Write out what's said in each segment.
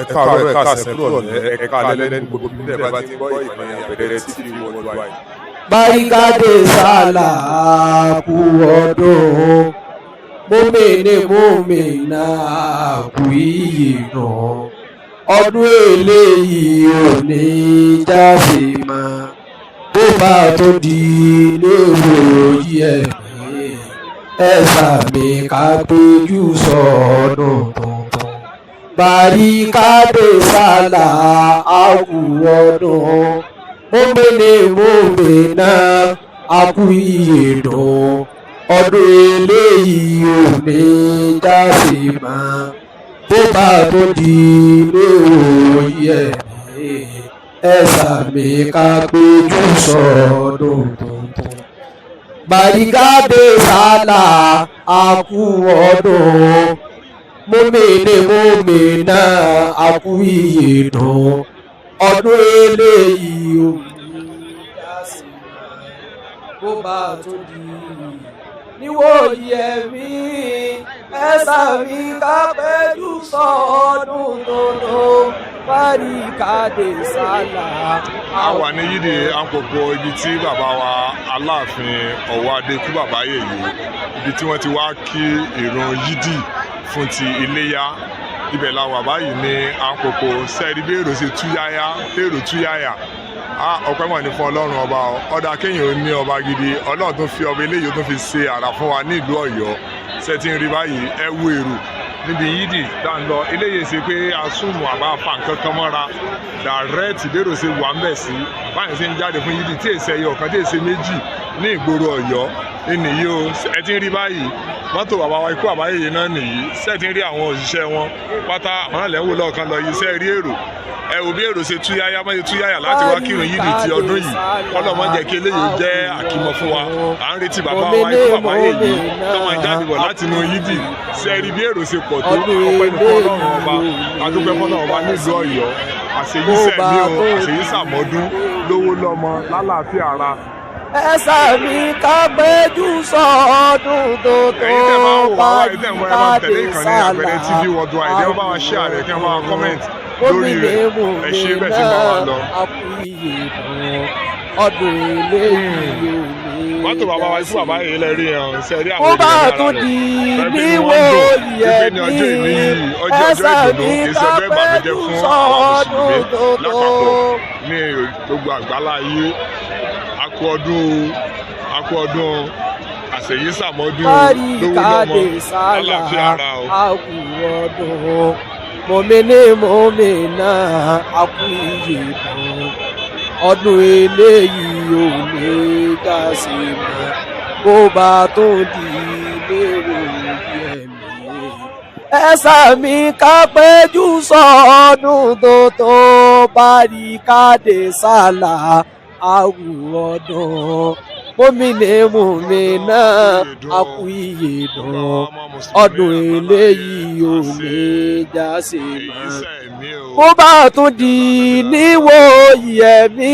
Ẹ̀ka ọ̀rọ̀ ẹ̀ka sẹ́kúrò ní ẹ̀ka alẹ́ ní gbogbo bí ẹ̀ bá ti gbọ́ ìkànnì Àbẹ̀dẹ̀ TV worldwide. Barika de Sallah kú ọdún mọ́mìnà kú ìyènà ọdún eléyìí ò ní jáde mọ́ bó bá tó di léwòye ẹ̀mí ẹ̀sà mi ká péjú sọ́dún tuntun. Barika de Sallah kú ọdún mọ́mìnà kú ìyènà ọdún eléyìí ò ní jáde mọ́ bó bá tó di léwòye ẹ̀mí ẹ̀sà mi ká péjú sọ́dún tuntun. Barika de Sallah kú ọdún mọ́mìnà kú ìyènà ọdún eléyìí ò ní jáde mọ́ bó bá tó di níwòye ẹ̀mí ẹ̀sà mi ká péjú sọ́dún tuntun. Barika de Sallah. A wà ní yídì àpòpọ̀ ibi tí bàbá wa Aláàfin ọ̀wọ́ adé kú bàbá yèyé ibi tí wọ́n ti wá kí ìrun yídì fún ti iléyá ibẹ̀ la wà báyìí ní àpòpọ̀ sẹ́ẹ̀dí bí èrò ṣe túyáyá èrò túyáyà ọpẹ́ mọ̀ ní fún ọlọ́run ọba ọ̀dà kéèyàn ó ní ọba gidi ọlọ́run tó fi ọba eléyìí tó fi ṣe àrà fún wa ní ìlú Ọ̀yọ́ ṣẹ́tí ń rí báyìí ẹ wo èrò níbi yídì tá ń lọ eléyìí ṣe pé asúnmù àbá fa nǹkan kan mọ́ra dàrẹ́ẹ̀tì bẹ́rò ṣe wà ń bẹ̀ sí báyìí ṣe ń jáde fún yídì tí èsì ẹyọ kan tí èsì méjì ní ìgboro Ọ̀yọ́ nìyí o ẹ ti ń rí báyìí mọ́tò bàbá wa ikú àbáyé náà nìyí ṣẹ́ẹ̀tì ń rí àwọn òṣìṣẹ́ wọn pátá àwọn àlẹ́wò lọ́ọ̀kan lọ yìí ṣẹ́ẹ̀ rí èrò ẹ wo bí èrò ṣe túyáyá mọ́ ṣe túyáyá láti wá kírun yídì ti ọdún yìí ọlọ́mọ jẹ́ kí eléyìí jẹ́ àkímọ̀ fún wa à ń retí bàbá wa ikú bàbá yèyí tó máa jáde bọ̀ láti inú yídì ṣẹ́ẹ̀rí bí èrò ṣe pọ̀ tó ọpẹ́ ní fọ́lọ́run ọba adúpẹ́ fọ́lọ́run ọba nílùú Ọ̀yọ́ àṣeyísẹ̀mí o àṣeyísàmọ́dún lówó lọ́mọ lálàáfíà ara. Ẹ̀sà mi ká péjú sọ́dún tuntun. Ẹ̀yin tẹ́ máa ń wò wá ẹ̀yin tẹ́ ń tẹ̀lé ìkànnì Àbẹ̀dẹ̀ TV worldwide ẹ̀ bá wa share rẹ̀ kí ẹ máa comment lórí rẹ̀ ẹ ṣe bẹ́ẹ̀ tí bá wa lọ. Ọdún eléyìí ò ní. Mọ́tò bàbá wa ikú bàbá yìí lẹ rí ẹ̀hún sẹ́rí àwọn ènìyàn lára rẹ̀. Ó bá tún di níwòye ẹ̀mí ẹ̀sà mi ká péjú sọ́dún tuntun. Ní gbogbo àgbáláyé akú ọdún àṣeyísàmọ́dún lówó lọ́mọ lálàáfíà ara o. Akú ọdún mọ́mìnà akú ìyèdùn ọdún eléyìí ò ní jáde mọ́ bó bá tó di léwòye ẹ̀mí ẹ̀sà mi ká péjú sọ́dún tuntun. Barika de Sallah akú ọdún mọ́mìnà akú ìyèdùn ọdún eléyìí ò ní jáde mọ́ bó bá tún di níwòye ẹ̀mí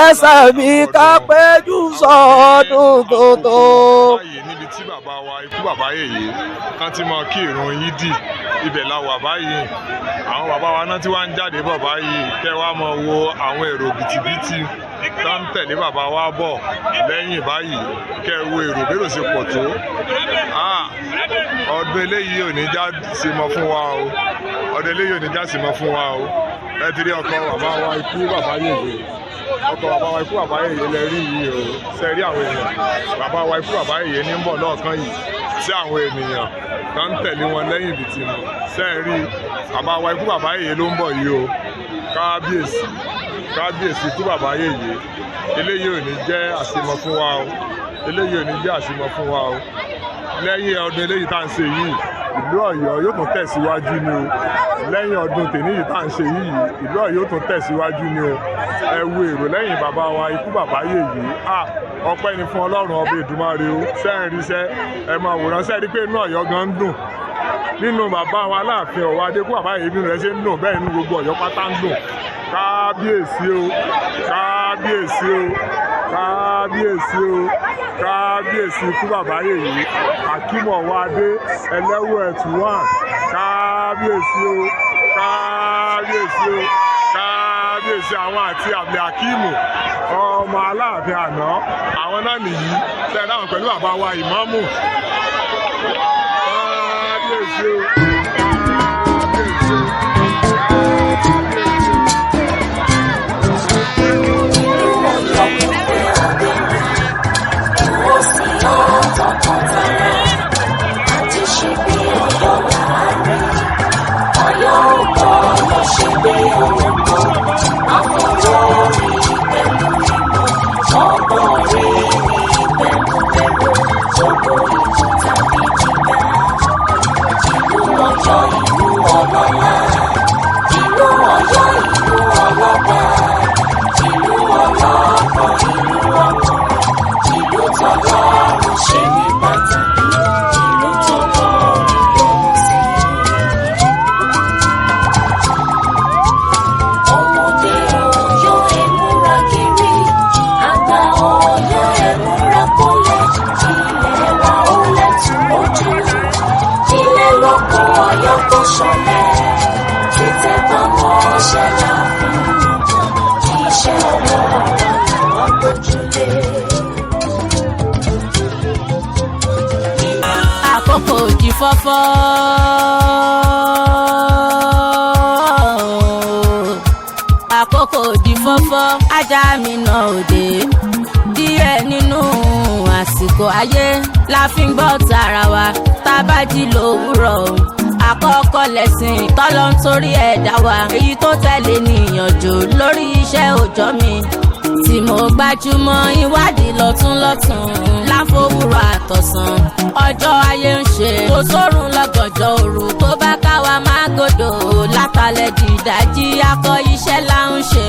ẹ̀sà mi ká péjú sọ́dún tuntun. Níbi tí bàbá wa ikú bàbá yèyé kan ti mọ kí ìrun yídì ibẹ̀ la wà báyìí àwọn bàbá wa náà tí wá ń jáde bọ̀ báyìí kẹ́ wá mọ wo àwọn èrò bìtìbìtì tó ń tẹ̀lé bàbá wa bọ̀ lẹ́yìn báyìí kẹ́ wo èrò bérò ṣe pọ̀ tó ọdún eléyìí ò ní já sí mọ́ fún wa o ọdún eléyìí ò ní já sí mọ́ fún wa o ẹ ti rí ọkọ bàbá wa ikú bàbá yèyé ọkọ bàbá wa ikú bàbá yèyé lẹ rí yìí o ṣe rí àwọn èèyàn bàbá wa ikú bàbá yèyé ní ń bọ̀ lọ́ọ̀kan yìí sí àwọn ènìyàn tó ń tẹ̀lé wọn lẹ́yìn ìbìtì nù ṣe rí bàbá wa ikú bàbá yèyé ló ń bọ̀ yìí o kábíyèsí ikú bàbá yèyé eléyìí ò ní jẹ́ àṣemọ fún wa o eléyìí ò ní jẹ́ àṣemọ fún wa o lẹ́yìn ọdún eléyìí tá à ń ṣe yìí ìlú Ọ̀yọ́ yóò tún tẹ̀síwájú ni o lẹ́yìn ọdún tèmi yìí tá à ń ṣe yìí ìlú Ọ̀yọ́ yóò tún tẹ̀síwájú ni o ẹ wo èrò lẹ́yìn bàbá wa ikú bàbá yèyé ọpẹ́ ni fún Ọlọ́run ọba Èdùmàrè o sẹ́ẹ̀ríṣẹ́ ẹ máa wòran sẹ́ẹ̀rí pé inú Ọ̀yọ́ gan ń dùn nínú bàbá wa Aláàfin Ọ̀wọ́ Adé kú bàbá yìí nínú rẹ̀ ṣe ń dùn bẹ́ẹ̀ nínú gbogbo Ọ̀yọ́ pátá ń dùn. Kábíyèsí o, kábíyèsí o, kábíyèsí o, kábíyèsí ikú bàbá yèyí Akeem Ọ̀wọ́ Adé ẹlẹ́wù ẹ̀tù wà. Kábíyèsí o, kábíyèsí o, kábíyèsí àwọn àti Abdul Hakeem ọmọ Aláàfin àná àwọn náà nìyí tẹ́ dáhùn pẹ̀lú bàbá wa ìmáàmù. Kábíyèsí o, kábíyèsí o. Àkókò di fọ́fọ́ àkókò di fọ́fọ́ ajá mi náà òde díẹ̀ nínú àsìkò ayé la fi ń gbọ́ tara wa tá a bá jí lówùúrọ̀ àkọ́kọ́ lẹ́sìn tọ́lọ́ ń torí ẹ̀dá wa èyí tó tẹ̀lé níyànjú lórí iṣẹ́ òòjọ́ mi tí mo gbájúmọ́ ìwádìí lọ́tún láfowórọ̀ àtọ̀sán ọjọ́ ayé ń ṣe tó sórun lọ́gànjọ́ òru tó bá káwa máa gòdò látàlẹ́ dìdájí akọ iṣẹ́ là ń ṣe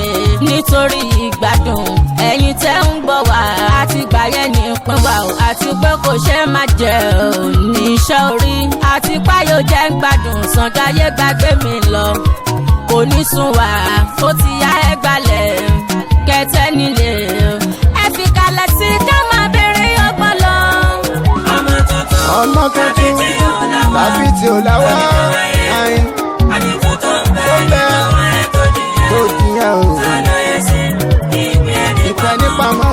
nítorí ìgbádùn ẹ̀yin tẹ́ ń gbọ́ wá àti gbàyẹ̀ ní pín wá o àti pé kò ṣe má jẹ ò ní iṣẹ́ orí àti páyò jẹ́ ń gbádùn sàngáyé gbàgbé mi lọ kò ní sùn wá ó ti yá ẹ gbalẹ̀ kẹtẹ nílé ẹ fi kalẹ̀ sí ká máa bèrè ọgbọ́n lọ. ọmọ tuntun tàbí tí ò láwá àìn tó bẹ́ tó jìyà o ìpẹ́ nípamọ́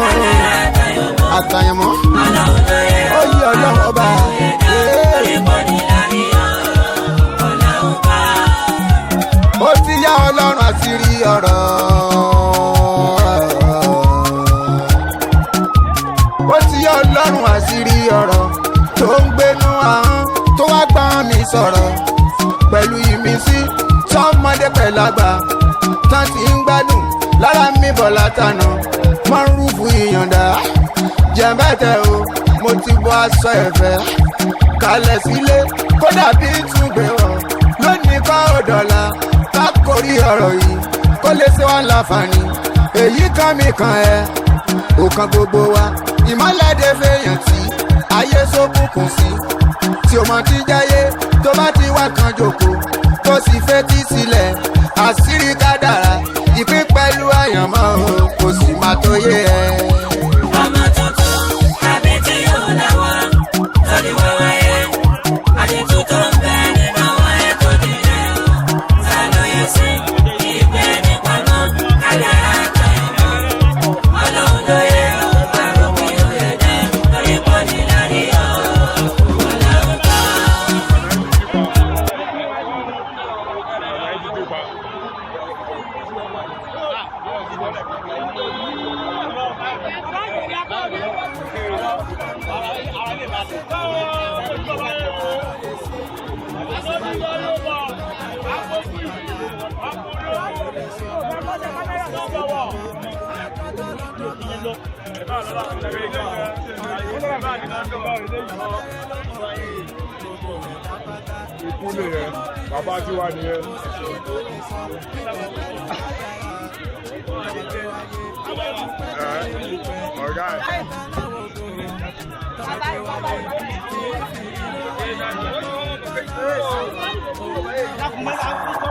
àtàyànmọ́ ó yí ọlọ́run ọba. ó ti yá ọlọ́run àti rí ọ̀rọ̀. ó ti yá ọlọ́run àṣírí ọ̀rọ̀ tó ń gbénú ahọ́n tó wá gbọ́n mi sọ̀rọ̀ pẹ̀lú ìmísí tọ́mọdé pẹ̀lú àgbà tán ti ń gbádùn lára mi bọ̀ látànà mọ́ ń rúfu ìyànda jẹ̀mbẹ́tẹ̀ o mo ti bọ́ aṣọ ẹ̀fẹ́ kalẹ̀ sílé kódà bí túngbé wọ̀ lónìí kọ́ òdọ̀la ká kórí ọ̀rọ̀ yìí kó lè ṣe wá láǹfààní èyí kan mi kan ẹ òkan gbogbo wa ìmọ̀lẹ́dẹ̀ fèèyàn tí ayé ṣókùnkùn sí tí o mọ̀ ti jáyé tó bá ti wá kan jòkó tó sì fetí sílẹ̀ àṣírí kádàrá ìpín pẹ̀lú àyànmọ́ o kò sì má tó yé ẹ. ọmọ tuntun tàbí tí yóò láwọ lórí wáwá yẹ àdìtú tó ń bẹ nínú àwọn ètò ìdílé o sálóyè sí ìgbẹ́ nípa náà kádàrá àtàyànmọ́ ọlọ́run ló yẹ o àròkè òye dẹ́ lórí pọ́nì lárí o ọlọ́run bá. Ikú nìyẹn, bàbá tí wà nìyẹn. Ọ̀gá ẹ̀. dákun mẹ́ta.